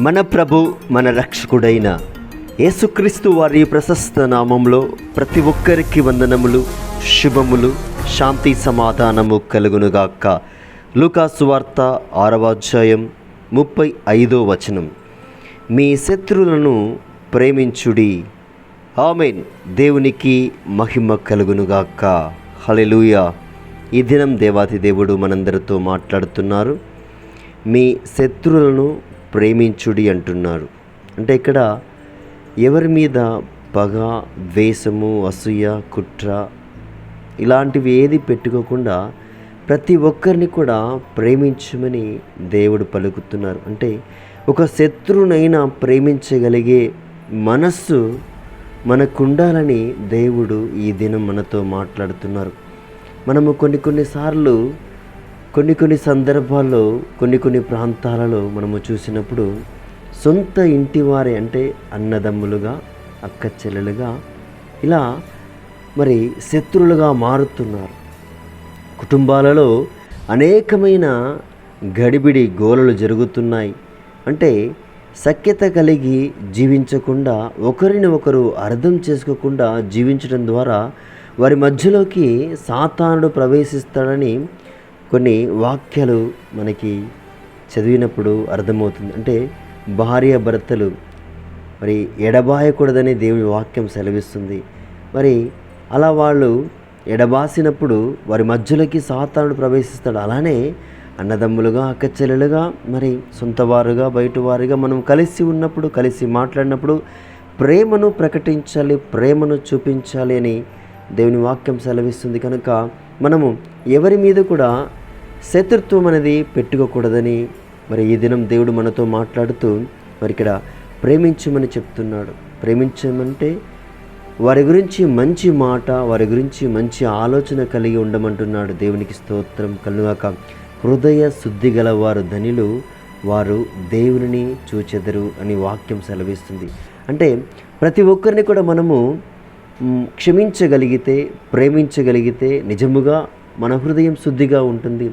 మన ప్రభు మన రక్షకుడైన యేసుక్రీస్తు వారి ప్రశస్త నామంలో ప్రతి ఒక్కరికి వందనములు, శుభములు, శాంతి సమాధానము కలుగునుగాక. లూకాసు వార్త 6వ అధ్యాయం 35వ వచనం. మీ శత్రువులను ప్రేమించుడి. ఆమేన్. దేవునికి మహిమ కలుగునుగాక. హల్లెలూయా. ఈ దినం దేవాతి దేవుడు మనందరితో మాట్లాడుతున్నారు. మీ శత్రువులను ప్రేమించుడి అంటున్నారు. అంటే ఇక్కడ ఎవరి మీద పగ, ద్వేషము, అసూయ, కుట్ర ఇలాంటివి ఏది పెట్టుకోకుండా ప్రతి ఒక్కరిని కూడా ప్రేమించమని దేవుడు పలుకుతున్నారు. అంటే ఒక శత్రువునైనా ప్రేమించగలిగే మనస్సు మనకుండాలని దేవుడు ఈ దినం మనతో మాట్లాడుతున్నారు. మనము కొన్నిసార్లు కొన్ని సందర్భాల్లో కొన్ని ప్రాంతాలలో మనము చూసినప్పుడు సొంత ఇంటి వారే, అంటే అన్నదమ్ములుగా, అక్క చెల్లెలుగా ఇలా మరి శత్రువులుగా మారుతున్నారు. కుటుంబాలలో అనేకమైన గడిబిడి గోలలు జరుగుతున్నాయి. అంటే సఖ్యత కలిగి జీవించకుండా, ఒకరిని ఒకరు అర్థం చేసుకోకుండా జీవించడం ద్వారా వారి మధ్యలోకి సాతానుడు ప్రవేశిస్తాడని కొన్ని వాక్యాలు మనకి చదివినప్పుడు అర్థమవుతుంది. అంటే భార్య భర్తలు మరి ఎడబాయకూడదని దేవుని వాక్యం సెలవిస్తుంది. మరి అలా వాళ్ళు ఎడబాసినప్పుడు వారి మధ్యలోకి సాతానుడు ప్రవేశిస్తాడు. అలానే అన్నదమ్ములుగా, అక్కచెల్లెలుగా, మరి సొంతవారుగా, బయటవారుగా మనం కలిసి ఉన్నప్పుడు, కలిసి మాట్లాడినప్పుడు ప్రేమను ప్రకటించాలి, ప్రేమను చూపించాలి అని దేవుని వాక్యం సెలవిస్తుంది. కనుక మనము ఎవరి మీద కూడా శత్రుత్వం అనేది పెట్టుకోకూడదని మరి ఈ దినం దేవుడు మనతో మాట్లాడుతూ మరి ఇక్కడ ప్రేమించమని చెప్తున్నాడు. ప్రేమించమంటే వారి గురించి మంచి మాట, వారి గురించి మంచి ఆలోచన కలిగి ఉండమంటున్నాడు. దేవునికి స్తోత్రం కలుగాక. హృదయ శుద్ధి గల వారు ధనిలు, వారు దేవునిని చూచెదరు అని వాక్యం సెలవిస్తుంది. అంటే ప్రతి ఒక్కరిని కూడా మనము క్షమించగలిగితే, ప్రేమించగలిగితే నిజముగా మన హృదయం శుద్ధిగా ఉంటుంది,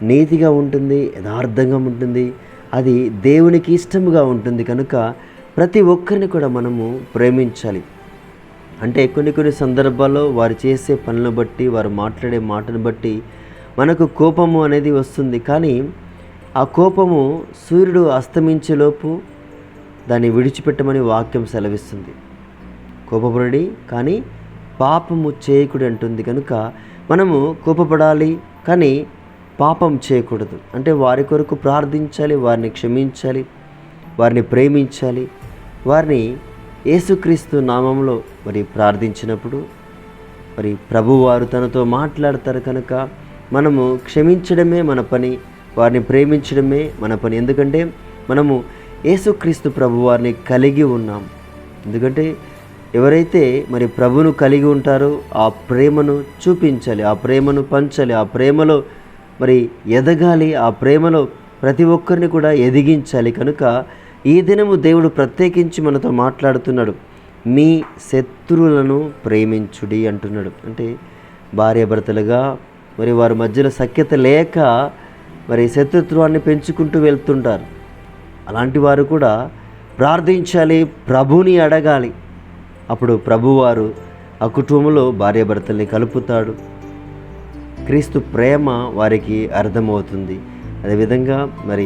నీతిగా ఉంటుంది, యథార్థంగా ఉంటుంది, అది దేవునికి ఇష్టముగా ఉంటుంది. కనుక ప్రతి ఒక్కరిని కూడా మనము ప్రేమించాలి. అంటే కొన్ని సందర్భాల్లో వారు చేసే పనులను బట్టి, వారు మాట్లాడే మాటను బట్టి మనకు కోపము అనేది వస్తుంది. కానీ ఆ కోపము సూర్యుడు అస్తమించేలోపు దాన్ని విడిచిపెట్టమని వాక్యం సెలవిస్తుంది. కోపపడి కానీ పాపము చేయకుడి అంటుంది. కనుక మనము కోపపడాలి కానీ పాపం చేయకూడదు. అంటే వారి కొరకు ప్రార్థించాలి, వారిని క్షమించాలి, వారిని ప్రేమించాలి. వారిని యేసుక్రీస్తు నామంలో మరి ప్రార్థించినప్పుడు మరి ప్రభువారు తనతో మాట్లాడతారు. కనుక మనము క్షమించడమే మన పని, వారిని ప్రేమించడమే మన పని. ఎందుకంటే మనము యేసుక్రీస్తు ప్రభువారిని కలిగి ఉన్నాం. ఎందుకంటే ఎవరైతే మరి ప్రభును కలిగి ఉంటారో ఆ ప్రేమను చూపించాలి, ఆ ప్రేమను పంచాలి, ఆ ప్రేమలో మరి ఎదగాలి, ఆ ప్రేమలో ప్రతి ఒక్కరిని కూడా ఎదిగించాలి. కనుక ఈ దినము దేవుడు ప్రత్యేకించి మనతో మాట్లాడుతున్నాడు. మీ శత్రువులను ప్రేమించుడి అంటున్నాడు. అంటే భార్యాభర్తలుగా మరి వారి మధ్యలో సఖ్యత లేక మరి శత్రుత్వాన్ని పెంచుకుంటూ వెళ్తుంటారు. అలాంటి వారు కూడా ప్రార్థించాలి, ప్రభుని అడగాలి. అప్పుడు ప్రభువారు ఆ కుటుంబంలో భార్యాభర్తల్ని కలుపుతాడు. క్రీస్తు ప్రేమ వారికి అర్థమవుతుంది. అదేవిధంగా మరి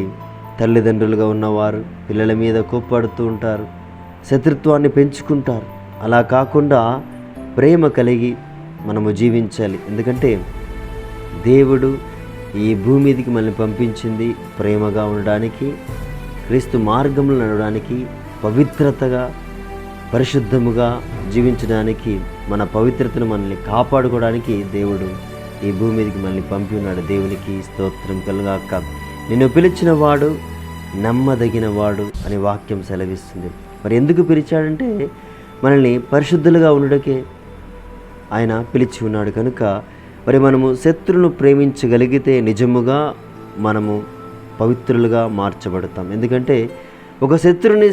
తల్లిదండ్రులుగా ఉన్నవారు పిల్లల మీద కోప్పడుతూ ఉంటారు, శత్రుత్వాన్ని పెంచుకుంటారు. అలా కాకుండా ప్రేమ కలిగి మనము జీవించాలి. ఎందుకంటే దేవుడు ఈ భూమి మీదకి మనల్ని పంపించింది ప్రేమగా ఉండడానికి, క్రీస్తు మార్గంలో నడవడానికి, పవిత్రతగా పరిశుద్ధముగా జీవించడానికి, మన పవిత్రతను మనల్ని కాపాడుకోవడానికి దేవుడు ఈ భూమి మీదకి మనల్ని పంపి ఉన్నాడు. దేవునికి స్తోత్రం కలుగాక. నిన్ను పిలిచిన వాడు నమ్మదగిన వాడు అని వాక్యం సెలవిస్తుంది. మరి ఎందుకు పిలిచాడంటే మనల్ని పరిశుద్ధులుగా ఉండడానికే ఆయన పిలిచి ఉన్నాడు. కనుక మరి మనము శత్రువును ప్రేమించగలిగితే నిజముగా మనము పవిత్రులుగా మార్చబడతాం. ఎందుకంటే ఒక శత్రువుని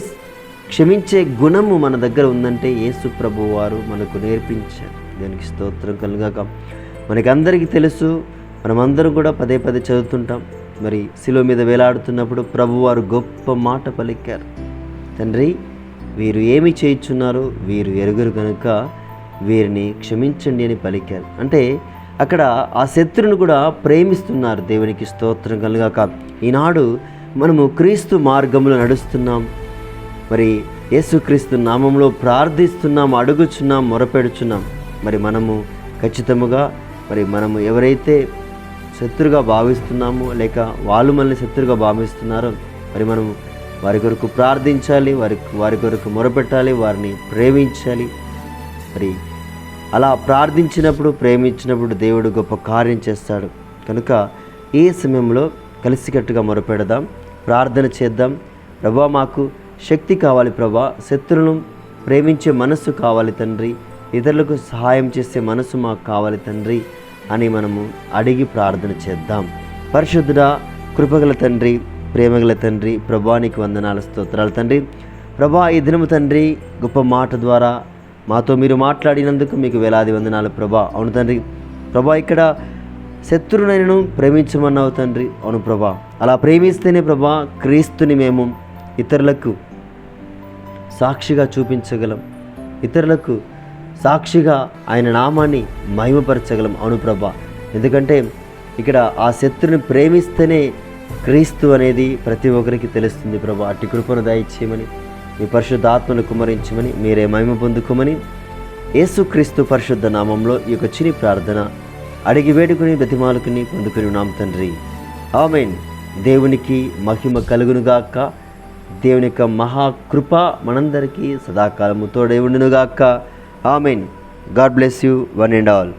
క్షమించే గుణము మన దగ్గర ఉందంటే యేసు ప్రభు వారు మనకు నేర్పించారు. దానికి స్తోత్రం కలుగాక. మనకందరికీ తెలుసు, మనమందరం కూడా పదే చదువుతుంటాం. మరి శిలువ మీద వేలాడుతున్నప్పుడు ప్రభువారు గొప్ప మాట పలికారు. తండ్రి, వీరు ఏమి చేయుచున్నారో వీరు ఎరుగరు కనుక వీరిని క్షమించండి అని పలికారు. అంటే అక్కడ ఆ శత్రువును కూడా ప్రేమిస్తున్నారు. దేవునికి స్తోత్రం కలుగాక. ఈనాడు మనము క్రీస్తు మార్గంలో నడుస్తున్నాం. మరి యేసుక్రీస్తు నామంలో ప్రార్థిస్తున్నాం, అడుగుచున్నాం, మొరపెడుచున్నాం. మరి మనము ఖచ్చితముగా మనము ఎవరైతే శత్రుగా భావిస్తున్నామో, లేక వాళ్ళు మనల్ని శత్రుగా భావిస్తున్నారో, మరి మనము వారి కొరకు ప్రార్థించాలి, వారి కొరకు మొరపెట్టాలి, వారిని ప్రేమించాలి. మరి అలా ప్రార్థించినప్పుడు, ప్రేమించినప్పుడు దేవుడు గొప్ప కార్యం చేస్తాడు. కనుక ఈ సమయంలో కలిసికట్టుగా మొరపెడదాం, ప్రార్థన చేద్దాం. ప్రభా, మాకు శక్తి కావాలి ప్రభా, శత్రువులను ప్రేమించే మనస్సు కావాలి తండ్రి, ఇతరులకు సహాయం చేసే మనసు మాకు కావాలి తండ్రి అని మనము అడిగి ప్రార్థన చేద్దాం. పరిశుద్ధుడా, కృపగల తండ్రి, ప్రేమగల తండ్రి, ప్రభానికి వందనాలు, స్తోత్రాలు తండ్రి. ప్రభా, ఈ దినము తండ్రి గొప్ప మాట ద్వారా మాతో మీరు మాట్లాడినందుకు మీకు వేలాది వందనాలు ప్రభా. అవును తండ్రి, ప్రభా ఇక్కడ శత్రువునైనను ప్రేమించమన్నావు తండ్రి. అవును ప్రభా, అలా ప్రేమిస్తేనే ప్రభా క్రీస్తుని మేము ఇతరులకు సాక్షిగా చూపించగలం, ఇతరులకు సాక్షిగా ఆయన నామాన్ని మహిమపరచగలం. అవును ప్రభా, ఎందుకంటే ఇక్కడ ఆ శత్రుని ప్రేమిస్తేనే క్రీస్తు అనేది ప్రతి ఒక్కరికి తెలుస్తుంది ప్రభా. అట్టి కృపను దయచేయమని, మీ పరిశుద్ధ ఆత్మను కుమ్మరించమని, మీరే మహిమ పొందుకోమని యేసుక్రీస్తు పరిశుద్ధ నామంలో ఈ యొక్క చిన్ని ప్రార్థన అడిగి వేడుకుని బ్రతిమాలుకుని పొందుకుని ఉన్నాం తండ్రి. ఆమేన్. దేవునికి మహిమ కలుగునుగాక. దేవుని యొక్క మహాకృప మనందరికీ సదాకాలము తోడై ఉండునుగాక. ఆమేన్. God bless you one and all.